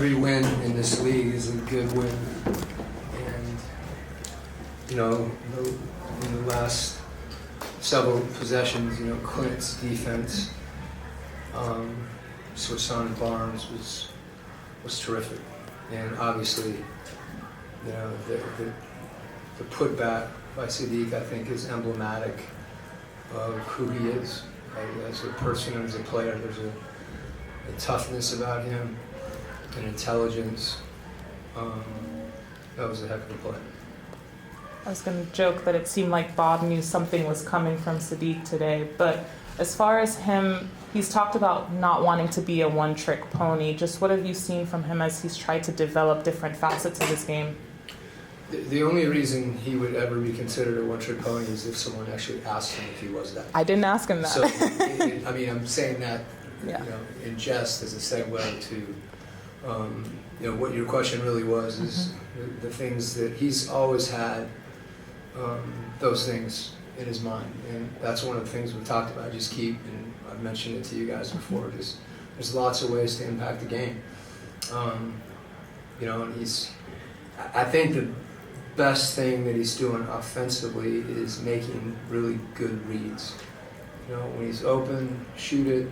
every win in this league is a good win. And, you know, in the last several possessions, you know, Quin's defense, switched on to Barnes was terrific. And obviously, you know, the putback by Sadiq, I think, is emblematic of who he is. As a person and as a player, there's a toughness about him, an intelligence. That was a heck of a play. I was going to joke that it seemed like Bob knew something was coming from Sadiq today, but as far as him, he's talked about not wanting to be a one-trick pony. Just what have you seen from him as he's tried to develop different facets of his game? The only reason he would ever be considered a one-trick pony is if someone actually asked him if he was that. I didn't ask him that. So, I mean, I'm saying that, yeah. You know, in jest as a segue to, you know, what your question really was is the things that he's always had, those things in his mind, and that's one of the things we've talked about. Just keep, and I've mentioned it to you guys before. There's lots of ways to impact the game. You know, and I think the best thing that he's doing offensively is making really good reads. You know, when he's open, shoot it.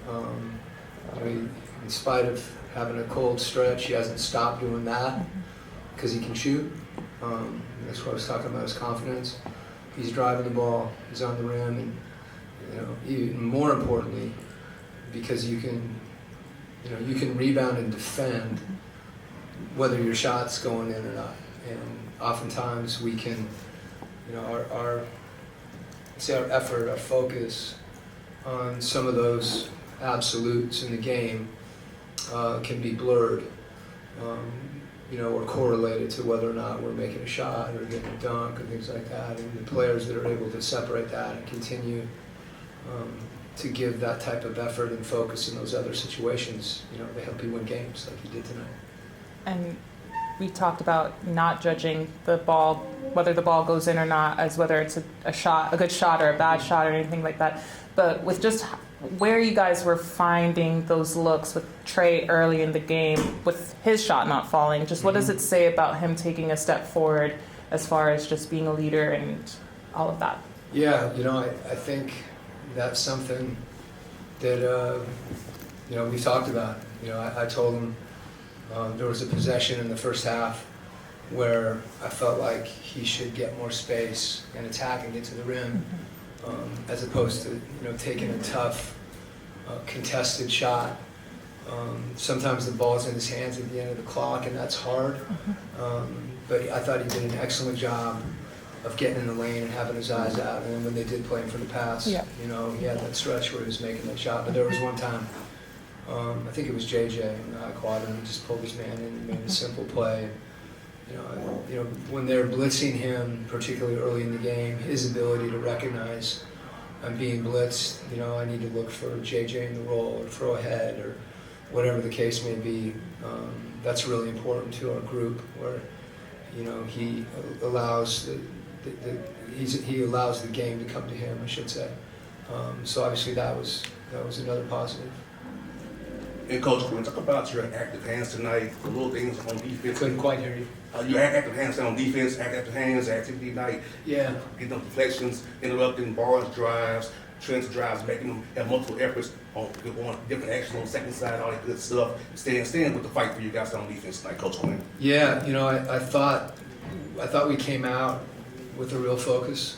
You know, in spite of having a cold stretch, he hasn't stopped doing that because he can shoot. That's what I was talking about, his confidence. He's driving the ball, he's on the rim, and, you know, even more importantly, because you can rebound and defend whether your shot's going in or not. And oftentimes we can, you know, our effort, our focus on some of those absolutes in the game can be blurred, you know, or correlated to whether or not we're making a shot or getting a dunk or things like that. And the players that are able to separate that and continue to give that type of effort and focus in those other situations, you know, they help you win games like you did tonight. And we talked about not judging the ball, whether the ball goes in or not, as whether it's a good shot or a bad shot or anything like that. But with just where you guys were finding those looks with Trey early in the game, with his shot not falling, just what does it say about him taking a step forward as far as just being a leader and all of that? Yeah, you know, I think that's something that, you know, we've talked about. You know, I told him there was a possession in the first half where I felt like he should get more space and attack and get to the rim, as opposed to, you know, taking a tough, contested shot. Sometimes the ball's in his hands at the end of the clock, and that's hard. But I thought he did an excellent job of getting in the lane and having his eyes out. And then when they did play him for the pass, you know, he had that stretch where he was making that shot. But there was one time, I think it was JJ in the high quadrant, he just pulled his man in and made a simple play. You know, when they're blitzing him, particularly early in the game, his ability to recognize I'm being blitzed, you know, I need to look for JJ in the roll or throw ahead or whatever the case may be. That's really important to our group, where, you know, he allows he allows the game to come to him, I should say. So obviously that was another positive. And Coach Quin, talk about your active hands tonight, the little things on defense. Couldn't quite hear you. Your active hands on defense, active hands, activity night. Yeah. Getting them deflections, interrupting bars, drives, trends drives, making them have multiple efforts on different actions on the second side, all that good stuff. Staying with the fight for you guys on defense tonight, Coach Quin. Yeah, you know, I thought we came out with a real focus.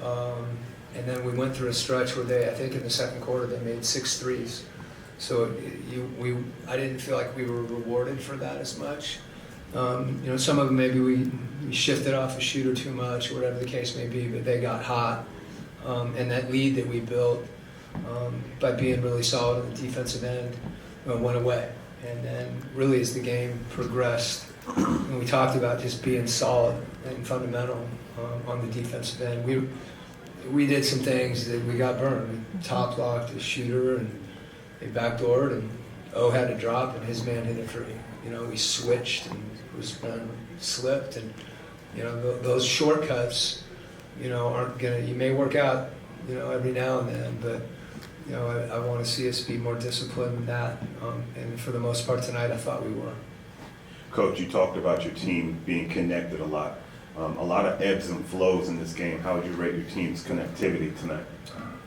And then we went through a stretch where I think in the second quarter, they made 6 threes. So I didn't feel like we were rewarded for that as much. You know, some of them maybe we shifted off a shooter too much or whatever the case may be, but they got hot. And that lead that we built by being really solid on the defensive end went away. And then really as the game progressed, and we talked about just being solid and fundamental on the defensive end, we did some things that we got burned. We top locked the shooter and they backdoored, and O had to drop, and his man hit a three. You know, we switched and slipped, and you know those shortcuts, you know, aren't gonna. You may work out, you know, every now and then, but I want to see us be more disciplined than that. And for the most part tonight, I thought we were. Coach, you talked about your team being connected a lot. A lot of ebbs and flows in this game. How would you rate your team's connectivity tonight?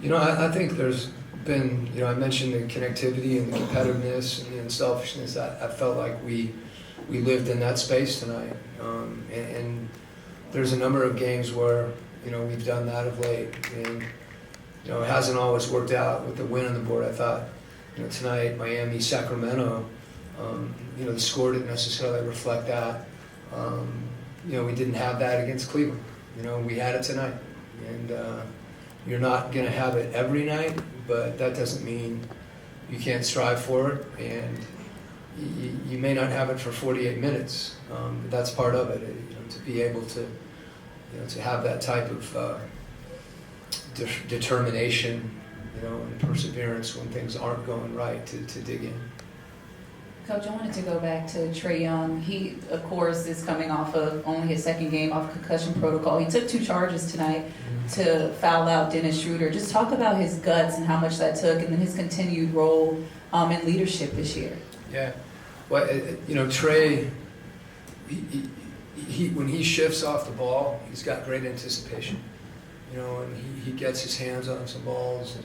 I think there's been, I mentioned the connectivity and the competitiveness and the unselfishness. I felt like we lived in that space tonight. And there's a number of games where, we've done that of late. And, it hasn't always worked out with the win on the board. I thought, tonight, Miami, Sacramento, the score didn't necessarily reflect that. We didn't have that against Cleveland. We had it tonight. And you're not going to have it every night, but that doesn't mean you can't strive for it. And you may not have it for 48 minutes. But that's part of it, to be able to, to have that type of determination, and perseverance when things aren't going right to dig in. Coach, I wanted to go back to Trae Young. He, of course, is coming off of only his second game off concussion protocol. He took 2 charges tonight to foul out Dennis Schroeder. Just talk about his guts and how much that took, and then his continued role in leadership this year. Yeah, well, Trae, he when he shifts off the ball, he's got great anticipation. And he gets his hands on some balls.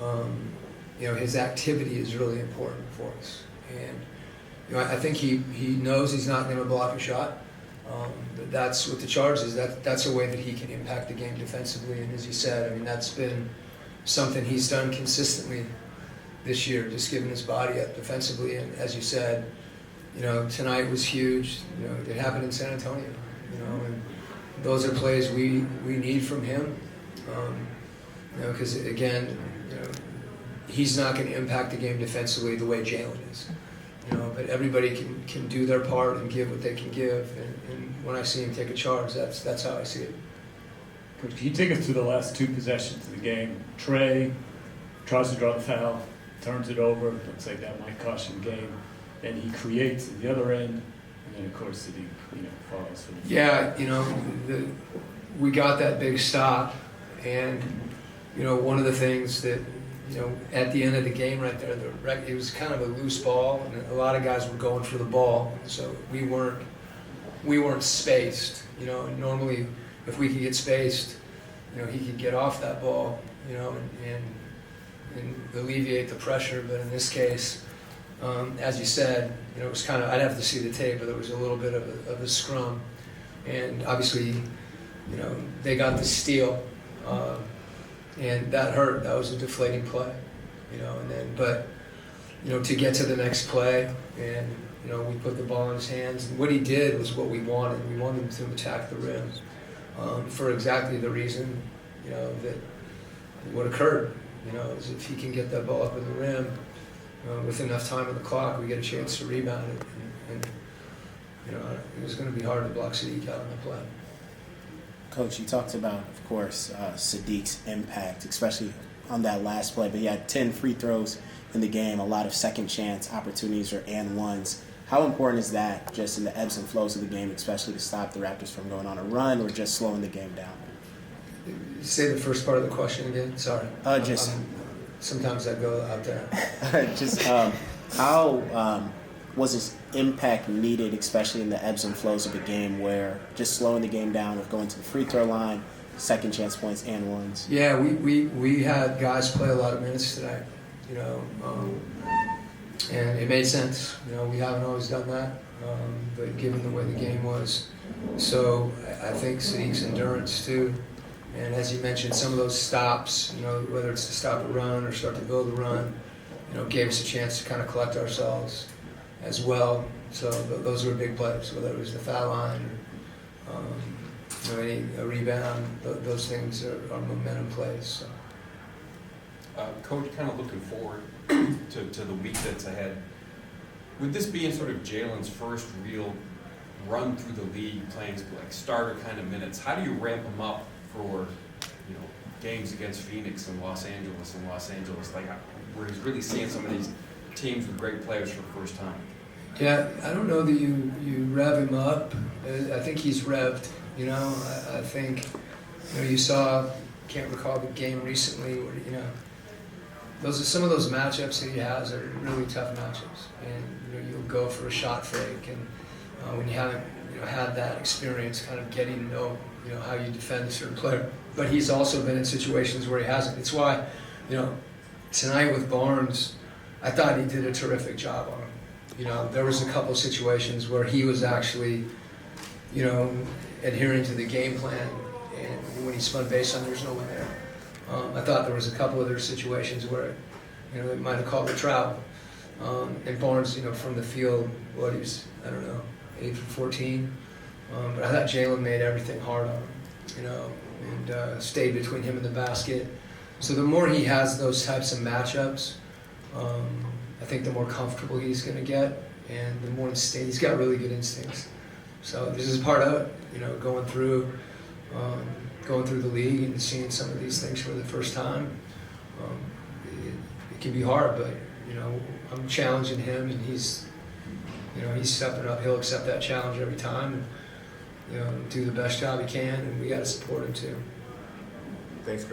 And, his activity is really important for us. And I think he knows he's not going to block a shot. That's what the charge is. That's a way that he can impact the game defensively. And as you said, that's been something he's done consistently this year, just giving his body up defensively. And as you said, tonight was huge. It happened in San Antonio. And those are plays we need from him. Because again, he's not going to impact the game defensively the way Jalen is. But everybody can do their part and give what they can give. And when I see him take a charge, that's how I see it. Coach, can you take us through the last 2 possessions of the game? Trae tries to draw the foul, turns it over. Looks like that might cost you the game. Then he creates at the other end, and then of course Sadiq, falls for the. Yeah, we got that big stop, and one of the things that. At the end of the game right there, it was kind of a loose ball, and a lot of guys were going for the ball, so we weren't spaced. Normally, if we could get spaced, he could get off that ball, and alleviate the pressure. But in this case, as you said, it was kind of, I'd have to see the tape, but there was a little bit of a scrum, and obviously, they got the steal. And that hurt. That was a deflating play, and then, but, to get to the next play, and, we put the ball in his hands. And what he did was what we wanted. We wanted him to attack the rim for exactly the reason, that what occurred, is if he can get that ball up in the rim with enough time on the clock, we get a chance to rebound it. And it was going to be hard to block Sadiq out on the play. Coach, you talked about, of course, Sadiq's impact, especially on that last play, but he had 10 free throws in the game, a lot of second chance opportunities or and ones. How important is that just in the ebbs and flows of the game, especially to stop the Raptors from going on a run or just slowing the game down? Say the first part of the question again. Sorry. Sometimes I go out there. Just how was his impact needed, especially in the ebbs and flows of the game, where just slowing the game down with going to the free throw line, second chance points and ones? Yeah, we had guys play a lot of minutes tonight, and it made sense. We haven't always done that, but given the way the game was, so I think Sadiq's endurance too, and as you mentioned, some of those stops, whether it's to stop a run or start to build a run, gave us a chance to kind of collect ourselves as well. So those were big plays, whether it was the foul line or a rebound. Those things are momentum plays. So. Coach, kind of looking forward to the week that's ahead. Would this be in sort of Jalen's first real run through the league, playing like starter kind of minutes? How do you ramp him up for games against Phoenix and Los Angeles, like where he's really seeing some of these teams with great players for the first time? Yeah, I don't know that you rev him up. I think he's revved. I think you saw, can't recall the game recently where those are some of those matchups that he has are really tough matchups, and you'll go for a shot fake, and when you haven't had that experience, kind of getting to know how you defend a certain player. But he's also been in situations where he hasn't. It's why tonight with Barnes, I thought he did a terrific job on him. There was a couple situations where he was actually adhering to the game plan, and when he spun baseline, there's no one there. I thought there was a couple other situations where, they might have called a travel. And Barnes, from the field, he was, 8 for 14. But I thought Jalen made everything hard on him, and stayed between him and the basket. So the more he has those types of matchups, I think the more comfortable he's going to get, and the more he's got really good instincts. So this is part of it, going through the league and seeing some of these things for the first time. It can be hard, but I'm challenging him, and he's stepping up. He'll accept that challenge every time, and do the best job he can, and we got to support him too. Thanks, Coach.